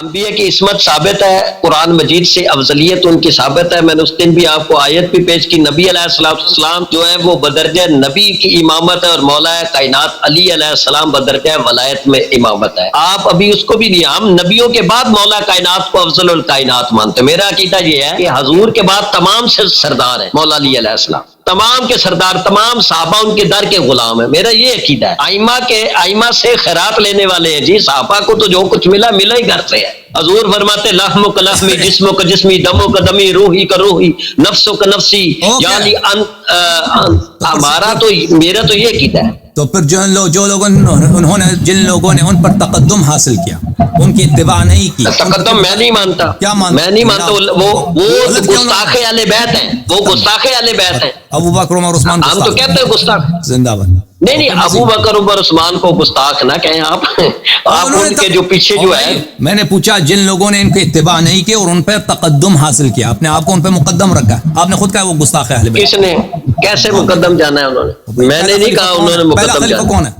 انبیاء کی عصمت ثابت ہے، قرآن مجید سے افضلیت ان کی ثابت ہے. میں نے اس دن بھی آپ کو آیت بھی پیش کی. نبی علیہ السلام جو ہے وہ بدرجہ نبی کی امامت ہے، اور مولا کائنات علی علیہ السلام بدرجہ ولایت میں امامت ہے. آپ ابھی اس کو بھی نہیں، ہم نبیوں کے بعد مولا کائنات کو افضل الکائنات مانتے. میرا عقیدہ یہ ہے کہ حضور کے بعد تمام سے سردار ہے مولا علی علیہ السلام، تمام کے سردار، تمام صحابہ ان کے در کے غلام ہیں. میرا یہ عقیدہ ہے. ائمہ سے خیرات لینے والے ہیں جی. صحابہ کو تو جو کچھ ملا ہی گھر سے ہے. حضور فرماتے لحم کا لحمی، جسم کا جسمی، دم کا دمی، روحی کا روحی، نفس کا نفسی. یعنی ہمارا تو میرا تو یہ عقیدہ ہے. تو پھر جو لوگ جن لوگوں نے ان پر تقدم حاصل کیا، ان کی اتباع نہیں کی. تقدم میں نہیں مانتا. کیا مانتا؟ میں نہیں مانتا. وہ گستاخ اہل بیت ہیں، وہ گستاخ اہل بیت ہیں. ابو بکر عمر عثمان ہم تو کہتے ہیں گستاخ. زندہ باد. نہیں، ابو بکر عمر عثمان کو گستاخ نہ کہیں آپ. ان کے جو پیچھے جو ہے، میں نے پوچھا جن لوگوں نے ان کی اتباع نہیں کی اور ان پہ تقدم حاصل کیا، اپنے آپ کو ان پہ مقدم رکھا. آپ نے خود کہا وہ گستاخ اہل بیت. کس نے کیسے مقدم جانا ہے انہوں نے؟ میں نے نہیں کہا انہوں نے مقدم جانا. کون ہے؟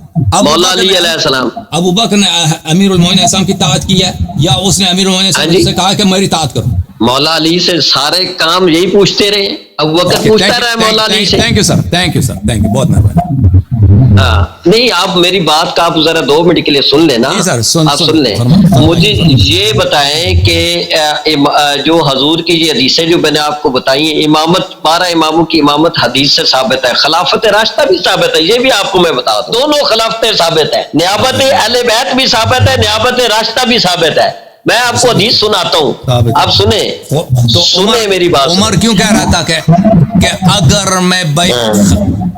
مولا علی علیہ السلام. ابو بکر نے امیر المومنین اسلام کی اطاعت کی ہے یا اس نے امیر المومنین سے کہا کہ میری اطاعت کرو؟ مولا علی سے سارے کام یہی پوچھتے رہے. ابو بکر پوچھتا رہا مولا علی سے. Thank you sir, thank you sir, thank you, بہت مہربانی. ہاں نہیں، آپ میری بات کا آپ ذرا 2 منٹ کے لیے سن لینا. آپ سن لیں. مجھے یہ بتائیں کہ جو حضور کی یہ حدیثیں جو میں نے آپ کو بتائی ہیں، امامت 12 اماموں کی امامت حدیث سے ثابت ہے، خلافت راشدہ بھی ثابت ہے. یہ بھی آپ کو میں بتا دوں، دونوں خلافتیں ثابت ہیں. نیابت اہل بیت بھی ثابت ہے، نیابت راشدہ بھی ثابت ہے. میں آپ کو حدیث سناتا ہوں، آپ سنیں میری بات. عمر کیوں کہہ رہا تھا کہ اگر میں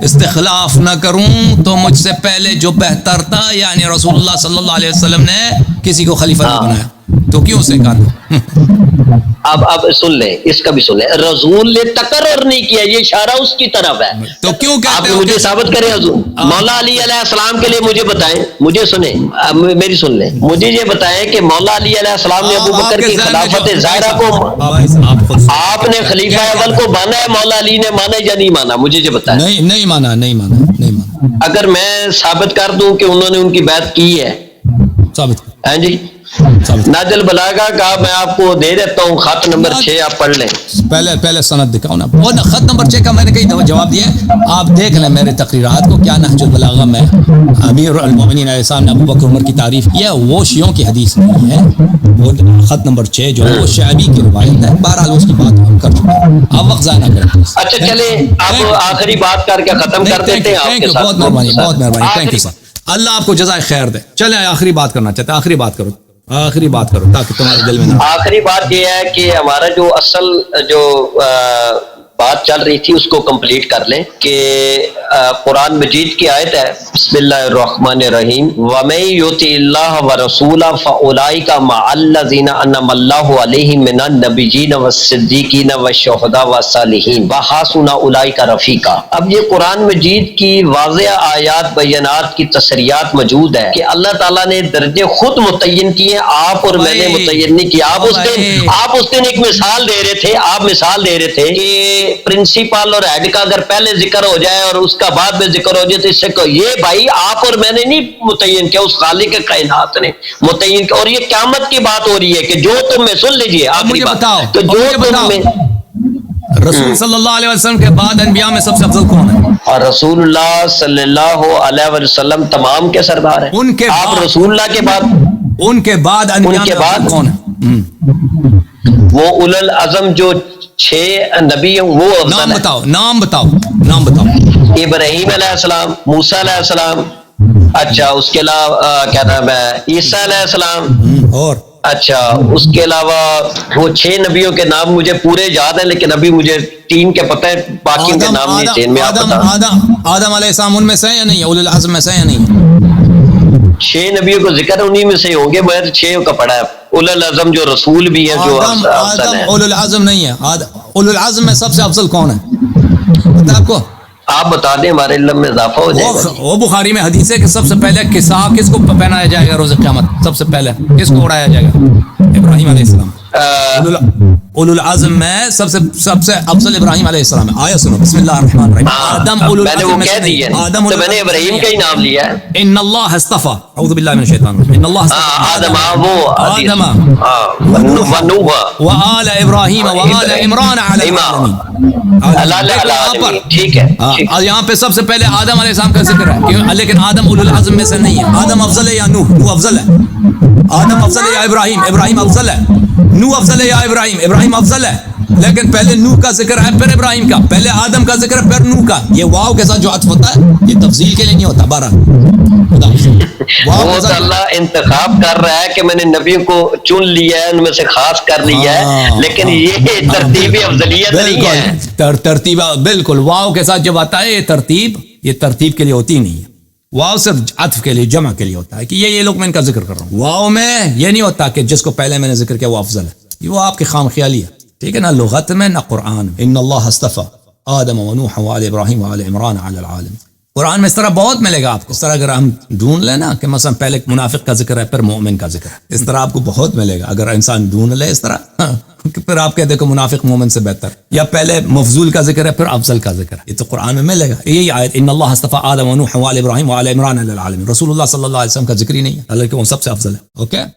استخلاف نہ کروں تو مجھ سے پہلے جو بہتر تھا، یعنی رسول اللہ صلی اللہ علیہ وسلم نے کسی کو خلیفہ نہیں بنایا، تو کیوں اسے کہا؟ اب سن لیں، اس کا بھی سن لیں. رسول نے تقرر نہیں کیا، یہ اشارہ اس کی طرف ہے. تو کیوں آپ کہتے مجھے ثابت کریں حضور. مولا علی علیہ السلام کے لیے مجھے بتائیں، مجھے سنیں، میری سن لیں. مجھے یہ بتائیں کہ مولا علی علیہ السلام نے ابو بکر کی خلافت ظاہرہ کو، آپ نے خلیفہ اول کو مانا ہے، مولا علی نے مانا یا نہیں مانا؟ مجھے یہ بتائیں. نہیں مانا. اگر میں ثابت کر دوں کہ انہوں نے ان کی بیعت کی ہے، ثابت. ہاں جی، ناجل بلاغہ کا میں آپ کو دے دیتا ہوں، خط نمبر 6 آپ پڑھ لیں. پہلے سند دکھاؤ نا. وہ خط نمبر 6 کا میں نے کئی دفعہ جواب دیا ہے، آپ دیکھ لیں میرے تقریرات کو. کیا نہج البلاغہ میں امیر المومنین علیہ السلام نے ابو بکر عمر کی تعریف کی ہے، وہ شیعوں کی حدیث نہیں ہے. وہ خط نمبر 6 جو ہے وہ شعبی کی روایت ہے. بہرحال اس کی بات ہم کر چکے ہیں، آپ وقت ضائع نہ کریں. اچھا چلیں آپ آخری بات کر کے ختم کر دیتے ہیں آپ کے ساتھ. بہت مہربانی. تھینک یو سر، اللہ آپ کو جزائے خیر دے. چلیں آخری بات کرنا چاہتے ہیں، آخری بات کرو تاکہ تمہارے دل میں نہ. آخری بات یہ ہے کہ ہمارا جو اصل جو بات چل رہی تھی اس کو کمپلیٹ کر لیں کہ قرآن مجید کی آیت ہے، بسم اللہ الرحمن الرحیم، وَمَن يُطِعِ اللَّهَ وَرَسُولَهُ فَأُولَٰئِكَ مَعَ الَّذِينَ أَنْعَمَ اللَّهُ عَلَيْهِم مِّنَ النَّبِيِّينَ وَالصِّدِّيقِينَ وَالشُّهَدَاءِ وَالصَّالِحِينَ وَحَسُنَ أُولَٰئِكَ رَفِيقًا. اب یہ قرآن مجید کی واضح آیات بینات کی تصریحات موجود ہے کہ اللہ تعالیٰ نے درجے خود متعین کیے، آپ اور میں نے متعین نہیں کیا. آپ اس دن ایک مثال دے رہے تھے، کہ پرنسپل اور ہیڈ کا اگر پہلے ذکر ہو جائے اور اس کا بعد میں ذکر ہو جائے تو اس سے یہ بھائی آپ اور میں نے نہیں متعین کیا، اس خالق کائنات نے متعین کیا. اور یہ قیامت کی بات ہو رہی ہے کہ جو تم میں سن لیجئے آخری بات، تو جو تم میں رسول صلی اللہ علیہ وسلم کے بعد انبیاء میں سب سے افضل کون ہے؟ اور رسول اللہ صلی اللہ علیہ وسلم تمام کے سردار ہیں. ان کے آپ رسول اللہ کے بعد، ان کے بعد انبیاء میں افضل کون ہے؟ وہ اولو العزم جو 6 نبی ہیں، وہ نام بتاؤ. ابراہیم علیہ السلام، موسیٰ علیہ السلام، اچھا اس کے علاوہ کیا نام ہے، عیسیٰ علیہ السلام، اور اچھا اس کے علاوہ وہ 6 نبیوں کے نام مجھے پورے یاد ہیں، لیکن ابھی مجھے 3 کے پتہ ہے، باقی کے نام نہیں تھے. میں آدم علیہ السلام ان میں سے یا نہیں، اولو العزم میں سے یا نہیں؟ 6 نبیوں کو ذکر انہی میں سے ہوں گے، مگر 6 کا پڑھا ہے. اولو العزم جو رسول بھی ہے، جو افضل ہے. اولو العزم نہیں ہے. اولو العزم میں سب سے افضل کون ہے پتہ آپ کو؟ آپ بتا دیں، ہمارے علم میں اضافہ ہو جائے گا. وہ بخاری میں حدیث ہے کہ سب سے پہلے کساء کس کو پہنایا جائے گا روز قیامت؟ سب سے پہلے کس کو اڑایا جائے گا؟ ابراہیم علیہ السلام. اولو العزم میں سب سے افضل ابراہیم علیہ السلام ہے. آیا سنو بسم اللہ الرحمن الرحیم. آدم اولو میں نے وہ العزم میں کہہ سے دی ہے نہیں. آدم تو میں نے ابراہیم کا ہی نام لیا ہے. ان اللہ اصطفى اعوذ باللہ من الشیطان الرجیم. ان اللہ آدم وہ آدم ونوح وآل ابراہیم وآل عمران علی العالمین. ٹھیک ہے. یہاں پہ سب سے پہلے آدم علیہ السلام کا ذکر ہے, لیکن آدم اولو العزم میں سے نہیں ہے. آدم افضل ہے یا نوح؟ نوح افضل ہے. آدم افضل ہے یا ابراہیم؟ ابراہیم افضل ہے. نوح افضل ہے یا ابراہیم؟ ابراہیم افضل ہے. لیکن پہلے نوح کا ذکر ہے پھر ابراہیم کا, پہلے آدم کا ذکر ہے پھر نوح کا. یہ واو کے ساتھ جو عطف ہوتا ہے یہ تفضیل کے لیے نہیں ہوتا. بارہ وہ تو اللہ انتخاب کر رہا ہے کہ میں نے نبیوں کو چن لیا ہے, ان میں سے خاص کر لیا ہے, لیکن یہ ترتیب افضلیت نہیں ہے. ترتیب بالکل واو کے ساتھ جب آتا ہے یہ ترتیب کے لیے ہوتی نہیں ہے. واو صرف عطف کے لیے, جمع کے لیے ہوتا ہے کہ یہ لوگ میں ان کا ذکر کر رہا ہوں. واو میں یہ نہیں ہوتا کہ جس کو پہلے میں نے ذکر کیا وہ افضل ہے. یہ وہ آپ کی خام خیالی ہے, ٹھیک ہے نا, لغت میں نہ قرآن میں. ان اللہ اصطفى آدم ونوح وآل ابراہیم وآل عمران علی العالم. قرآن میں اس طرح بہت ملے گا آپ کو. اس طرح اگر ہم ڈھونڈ لیں نا کہ مثلا پہلے منافق کا ذکر ہے پھر مومن کا ذکر ہے, اس طرح آپ کو بہت ملے گا. اگر انسان ڈھونڈ لے اس طرح پھر آپ کہتے کہ منافق مومن سے بہتر, یا پہلے مفضول کا ذکر ہے پھر افضل کا ذکر ہے. یہ تو قرآن میں ملے گا. یہی آیت ان اللہ اصطفى آدم ونوح وآل ابراہیم وآل عمران علی العالمین. رسول اللہ صلی اللہ علیہ وسلم کا ذکر ہی نہیں ہے, حالانکہ وہ سب سے افضل ہے. اوکے.